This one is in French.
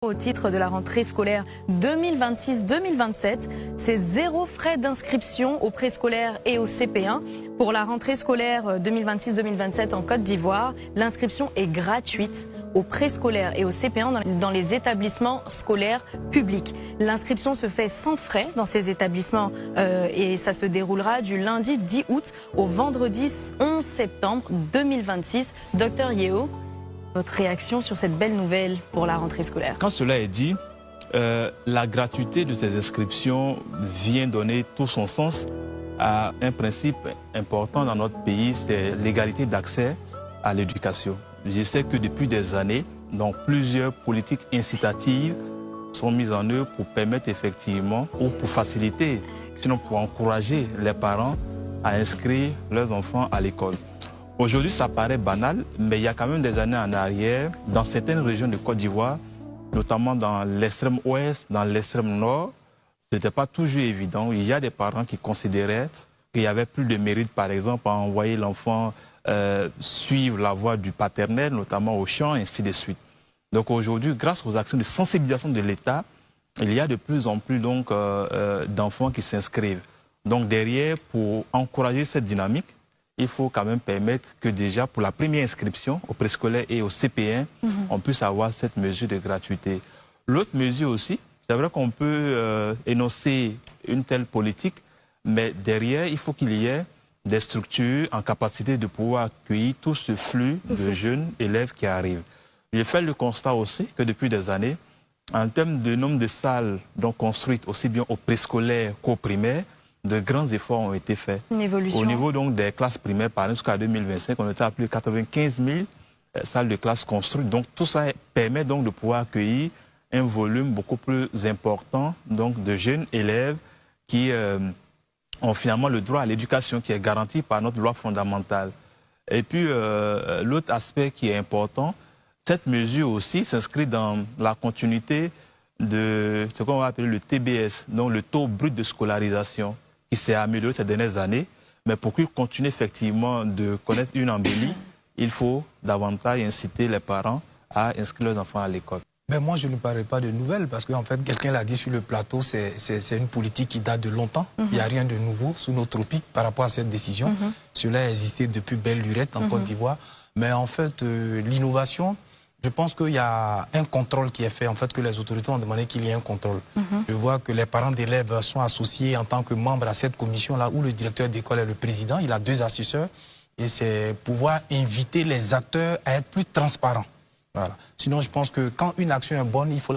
Au titre de la rentrée scolaire 2026-2027, c'est 0 frais d'inscription au préscolaire et au CP1. Pour la rentrée scolaire 2026-2027 en Côte d'Ivoire, l'inscription est gratuite au préscolaire et au CP1 dans les établissements scolaires publics. L'inscription se fait sans frais dans ces établissements et ça se déroulera du lundi 10 août au vendredi 11 septembre 2026. Docteur Yeo, votre réaction sur cette belle nouvelle pour la rentrée scolaire? Quand cela est dit, la gratuité de ces inscriptions vient donner tout son sens à un principe important dans notre pays, c'est l'égalité d'accès à l'éducation. Je sais que depuis des années, donc plusieurs politiques incitatives sont mises en œuvre pour permettre effectivement, ou pour faciliter, sinon pour encourager les parents à inscrire leurs enfants à l'école. Aujourd'hui, ça paraît banal, mais il y a quand même des années en arrière, dans certaines régions de Côte d'Ivoire, notamment dans l'extrême ouest, dans l'extrême nord, ce n'était pas toujours évident. Il y a des parents qui considéraient qu'il y avait plus de mérite, par exemple, à envoyer l'enfant suivre la voie du paternel, notamment au champ, et ainsi de suite. Donc aujourd'hui, grâce aux actions de sensibilisation de l'État, il y a de plus en plus d'enfants qui s'inscrivent. Donc derrière, pour encourager cette dynamique, il faut quand même permettre que déjà pour la première inscription au préscolaire et au CP1, on puisse avoir cette mesure de gratuité. L'autre mesure aussi, c'est vrai qu'on peut énoncer une telle politique, mais derrière, il faut qu'il y ait des structures en capacité de pouvoir accueillir tout ce flux de jeunes élèves qui arrivent. J'ai fait le constat aussi que depuis des années, en termes de nombre de salles donc construites aussi bien au préscolaire qu'au primaire, de grands efforts ont été faits. Une évolution. Au niveau donc des classes primaires, par exemple, jusqu'à 2025, on était à plus de 95 000 salles de classe construites. Donc tout ça permet donc de pouvoir accueillir un volume beaucoup plus important donc de jeunes élèves qui ont finalement le droit à l'éducation qui est garanti par notre loi fondamentale. Et puis l'autre aspect qui est important, cette mesure aussi s'inscrit dans la continuité de ce qu'on va appeler le TBS, donc le taux brut de scolarisation, qui s'est amélioré ces dernières années. Mais pour qu'il continue effectivement de connaître une embellie, il faut davantage inciter les parents à inscrire leurs enfants à l'école. Mais moi, je ne parlerai pas de nouvelles parce qu'en fait, quelqu'un l'a dit sur le plateau, c'est une politique qui date de longtemps. Il n'y a rien de nouveau sous nos tropiques par rapport à cette décision. Cela a existé depuis belle lurette en Côte d'Ivoire. Mais en fait, l'innovation, je pense qu'il y a un contrôle qui est fait, en fait, que les autorités ont demandé qu'il y ait un contrôle. Je vois que les parents d'élèves sont associés en tant que membres à cette commission-là où le directeur d'école est le président. Il a 2 assesseurs et c'est pouvoir inviter les acteurs à être plus transparents. Voilà. Sinon, je pense que quand une action est bonne, il faut